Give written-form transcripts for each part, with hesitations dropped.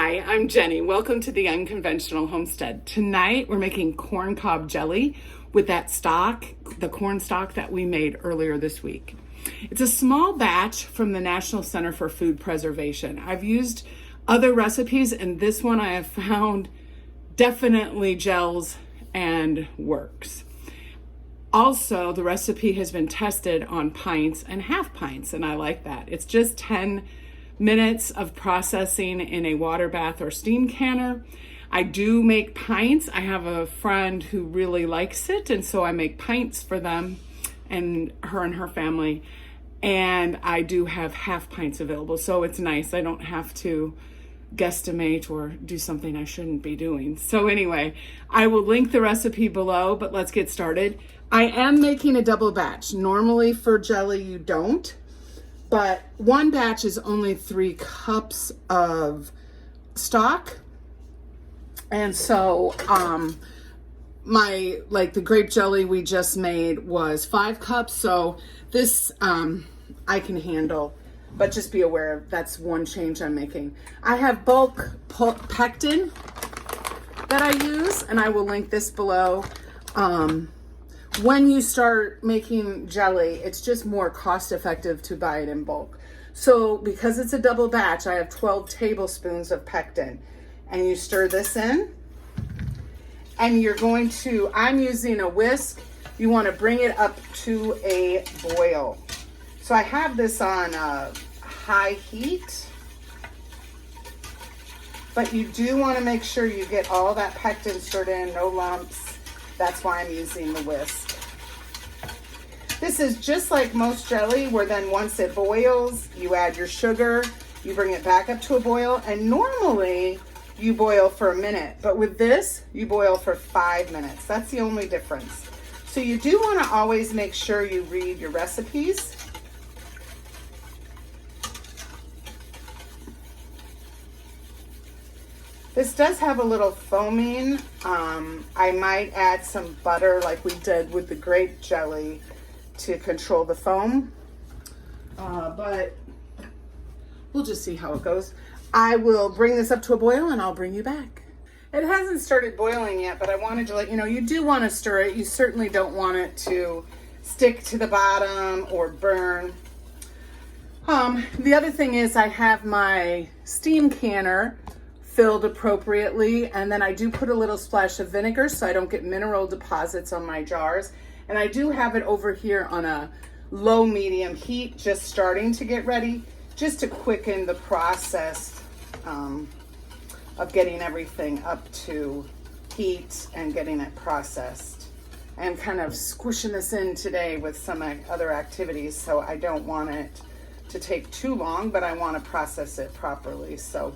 Hi, I'm Jenny. Welcome to the Unconventional Homestead. Tonight we're making corncob jelly with that stock, the corn stock that we made earlier this week. It's a small batch from the National Center for Food Preservation. I've used other recipes and this one I have found definitely gels and works. Also, the recipe has been tested on pints and half pints, and I like that. It's just 10 minutes of processing in a water bath or steam canner. I do make pints. I have a friend who really likes it, and so I make pints for them and her family. And I do have half pints available, so it's nice. I don't have to guesstimate or do something I shouldn't be doing. So anyway, I will link the recipe below, but let's get started. I am making a double batch. Normally for jelly you don't, but one batch is only 3 cups of stock. And so the grape jelly we just made was 5 cups. So this I can handle, but just be aware that's one change I'm making. I have bulk pectin that I use, and I will link this below. When you start making jelly, it's just more cost effective to buy it in bulk. So because it's a double batch, I have 12 tablespoons of pectin, and you stir this in, and you're going to, I'm using a whisk. You want to bring it up to a boil. So I have this on high heat, but you do want to make sure you get all that pectin stirred in, no lumps. That's why I'm using the whisk. This is just like most jelly, where then once it boils, you add your sugar, you bring it back up to a boil, and normally you boil for a minute, but with this, you boil for 5 minutes. That's the only difference. So you do want to always make sure you read your recipes. This does have a little foaming. I might add some butter like we did with the grape jelly to control the foam. But we'll just see how it goes. I will bring this up to a boil and I'll bring you back. It hasn't started boiling yet, but I wanted to let you know, you do want to stir it. You certainly don't want it to stick to the bottom or burn. The other thing is I have my steam canner filled appropriately, and then I do put a little splash of vinegar so I don't get mineral deposits on my jars. And I do have it over here on a low medium heat, just starting to get ready, just to quicken the process of getting everything up to heat and getting it processed. I'm kind of squishing this in today with some other activities, so I don't want it to take too long, but I want to process it properly. So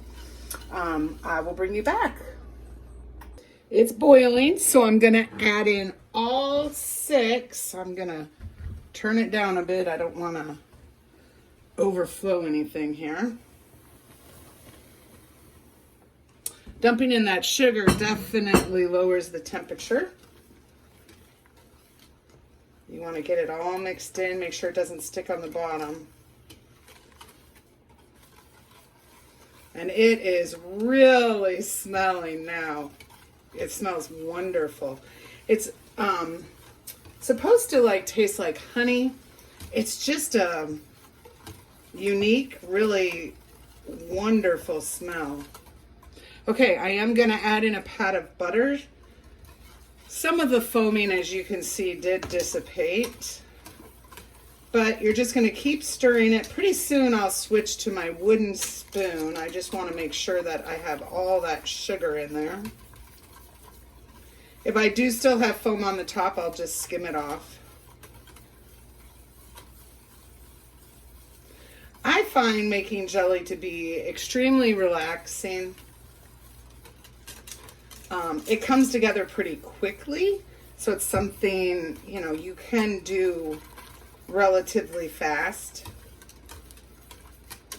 I will bring you back. It's boiling, so I'm gonna add in all 6. I'm gonna turn it down a bit. I don't want to overflow anything here. Dumping in that sugar definitely lowers the temperature. You want to get it all mixed in, make sure it doesn't stick on the bottom. And it is really smelling now. It smells wonderful. It's supposed to taste like honey. It's just a unique, really wonderful smell. Okay, I am going to add in a pat of butter. Some of the foaming, as you can see, did dissipate. But you're just going to keep stirring it. Pretty soon I'll switch to my wooden spoon. I just want to make sure that I have all that sugar in there. If I do still have foam on the top, I'll just skim it off. I find making jelly to be extremely relaxing. It comes together pretty quickly, so it's something, you can do relatively fast,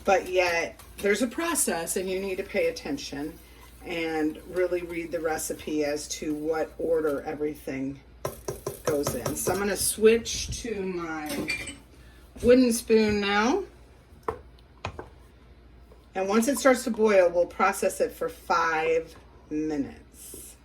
but yet there's a process and you need to pay attention and really read the recipe as to what order everything goes in. So I'm going to switch to my wooden spoon now. And once it starts to boil, we'll process it for 5 minutes.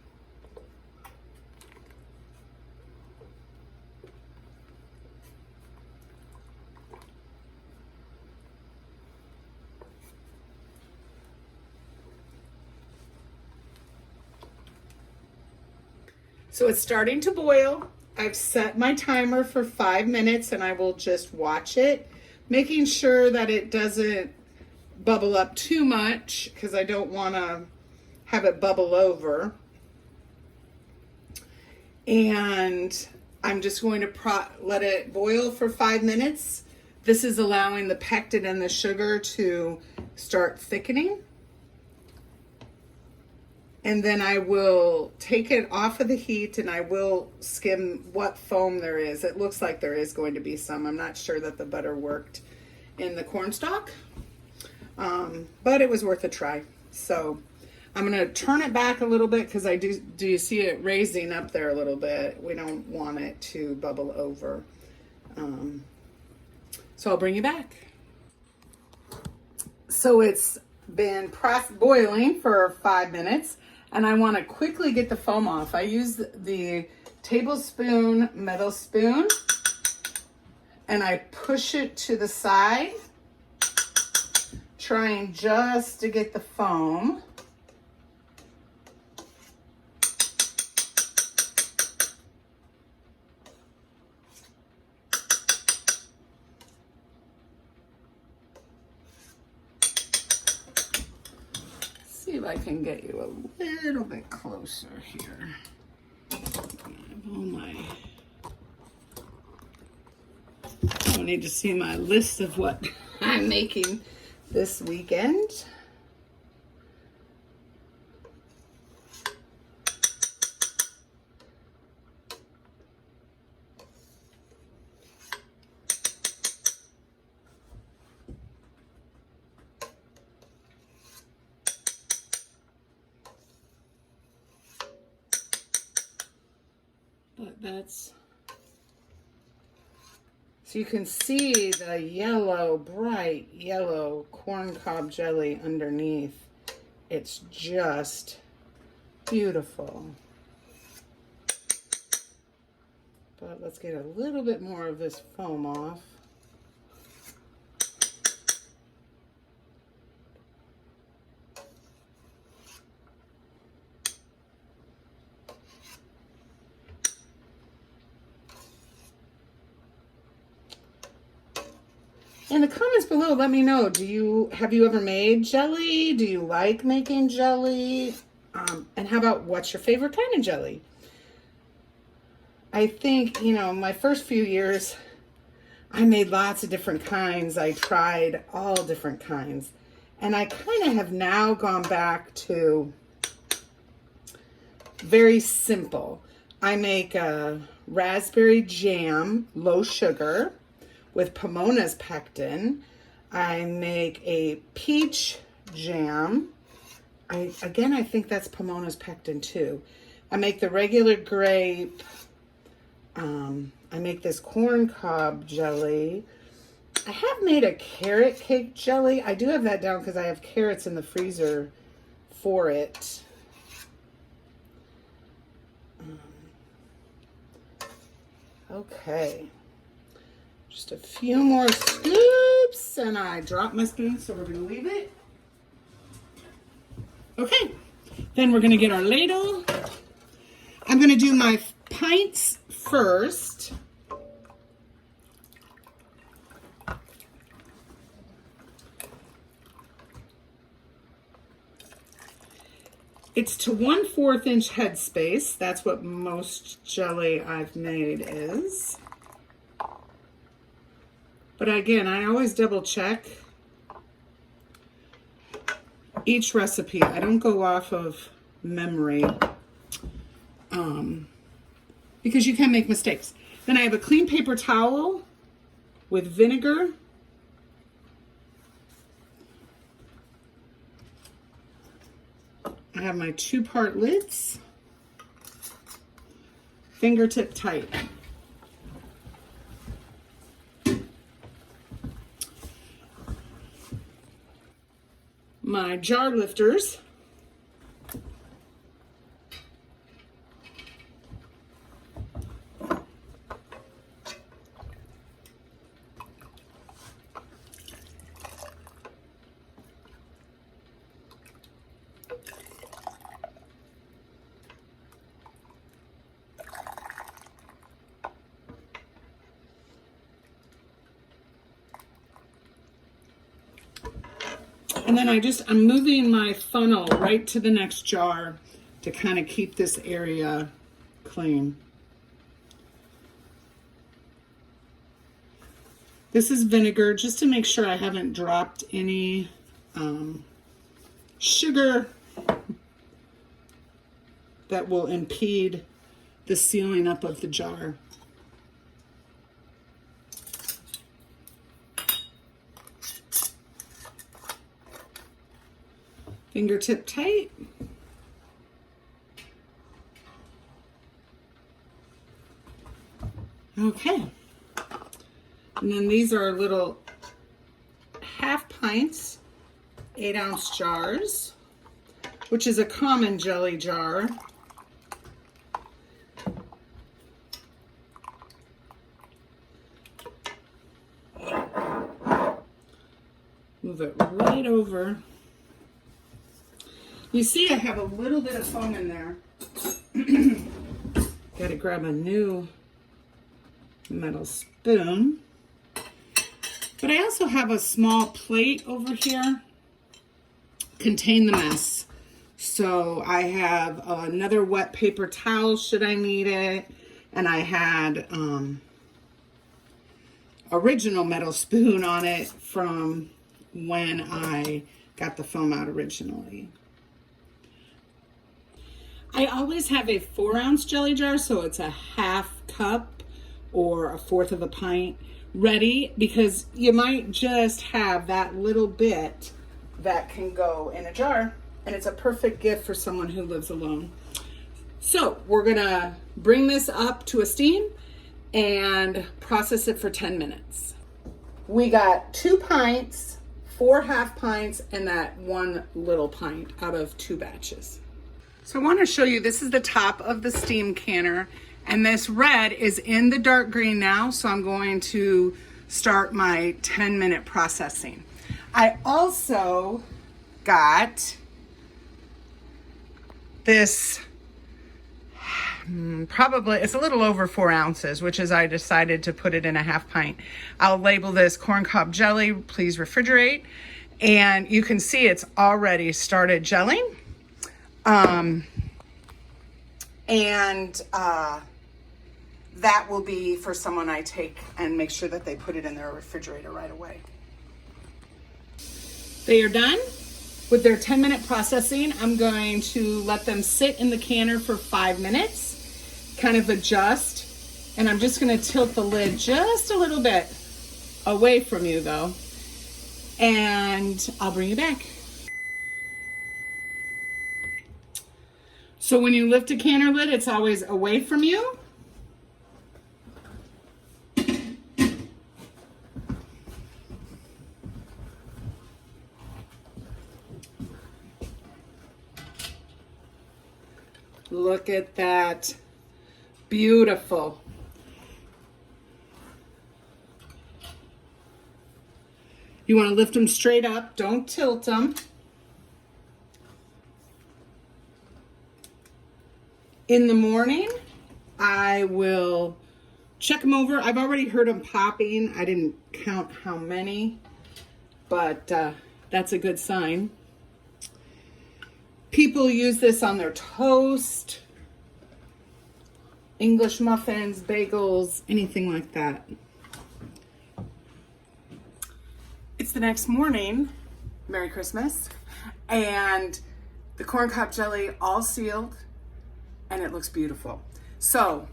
So it's starting to boil. I've set my timer for 5 minutes and I will just watch it, making sure that it doesn't bubble up too much because I don't want to have it bubble over. And I'm just going to let it boil for 5 minutes. This is allowing the pectin and the sugar to start thickening. And then I will take it off of the heat and I will skim what foam there is. It looks like there is going to be some. I'm not sure that the butter worked in the cornstalk, but it was worth a try. So I'm going to turn it back a little bit because I do you see it raising up there a little bit? We don't want it to bubble over. So I'll bring you back. So it's been boiling for 5 minutes. And I want to quickly get the foam off. I use the tablespoon metal spoon and I push it to the side, trying just to get the foam. See if I can get you a little bit closer here. I don't need to see my list of what I'm making this weekend. But that's, so you can see the yellow, bright yellow corncob jelly underneath. It's just beautiful. But let's get a little bit more of this foam off. In the comments below, let me know, have you ever made jelly? Do you like making jelly? And how about what's your favorite kind of jelly? I think, my first few years, I made lots of different kinds. I tried all different kinds. And I kind of have now gone back to very simple. I make a raspberry jam, low sugar, with Pomona's pectin. I make a peach jam. I think that's Pomona's pectin too. I make the regular grape. I make this corncob jelly. I have made a carrot cake jelly. I do have that down because I have carrots in the freezer for it. Okay. Just a few more scoops and I dropped my spoon, so we're going to leave it. Okay, then we're going to get our ladle. I'm going to do my pints first. It's to 1/4 inch headspace. That's what most jelly I've made is. But again, I always double check each recipe. I don't go off of memory because you can make mistakes. Then I have a clean paper towel with vinegar. I have my 2-part lids, fingertip tight. my jar lifters. And then I'm moving my funnel right to the next jar to kind of keep this area clean. This is vinegar, just to make sure I haven't dropped any sugar that will impede the sealing up of the jar. Fingertip tight. Okay. And then these are little half pints, 8-ounce jars, which is a common jelly jar. Move it right over. You see I have a little bit of foam in there. Got to grab a new metal spoon. But I also have a small plate over here. Contain the mess. So I have another wet paper towel should I need it. And I had original metal spoon on it from when I got the foam out originally. I always have a 4-ounce jelly jar, so it's a half cup or a fourth of a pint ready, because you might just have that little bit that can go in a jar, and it's a perfect gift for someone who lives alone. So we're gonna bring this up to a steam and process it for 10 minutes. We got 2 pints, 4 half pints, and that 1 little pint out of 2 batches. So I want to show you, this is the top of the steam canner, and this red is in the dark green now, so I'm going to start my 10-minute processing. I also got this, probably, it's a little over 4 ounces, which is I decided to put it in a half pint. I'll label this corncob jelly, please refrigerate, and you can see it's already started gelling. That will be for someone I take and make sure that they put it in their refrigerator right away. They are done with their 10-minute processing. I'm going to let them sit in the canner for 5 minutes, kind of adjust, and I'm just going to tilt the lid just a little bit away from you though, and I'll bring you back. So when you lift a canner lid, it's always away from you. Look at that. Beautiful. You want to lift them straight up. Don't tilt them. In the morning, I will check them over. I've already heard them popping. I didn't count how many, but that's a good sign. People use this on their toast, English muffins, bagels, anything like that. It's the next morning, Merry Christmas, and the corncob jelly all sealed, and it looks beautiful. So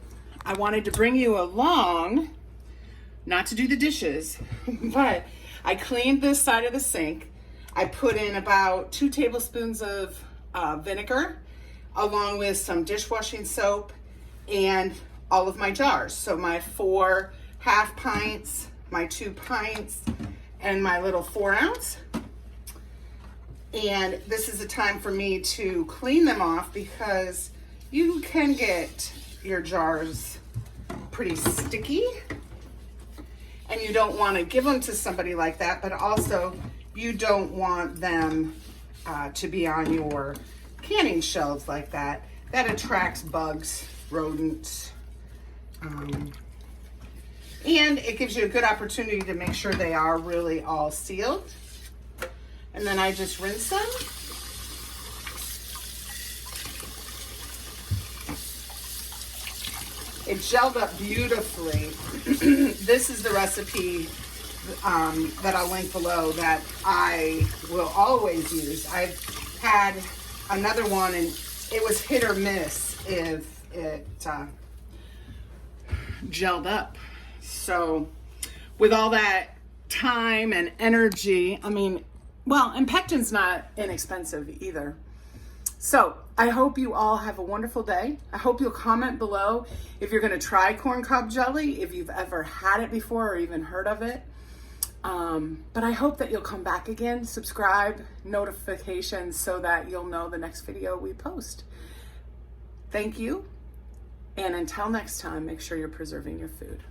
I wanted to bring you along, not to do the dishes, but I cleaned this side of the sink. I put in about 2 tablespoons of vinegar, along with some dishwashing soap and all of my jars. So my 4 half pints, my 2 pints, and my little 4 ounce. And this is a time for me to clean them off because you can get your jars pretty sticky. And you don't want to give them to somebody like that, but also you don't want them to be on your canning shelves like that. That attracts bugs, rodents, and it gives you a good opportunity to make sure they are really all sealed. And then I just rinse them. It gelled up beautifully. This is the recipe that I'll link below that I will always use. I've had another one and it was hit or miss if it gelled up. So with all that time and energy, I mean, well, and pectin's not inexpensive either. So I hope you all have a wonderful day. I hope you'll comment below if you're going to try corncob jelly, if you've ever had it before or even heard of it. But I hope that you'll come back again, subscribe, notifications, so that you'll know the next video we post. Thank you. And until next time, make sure you're preserving your food.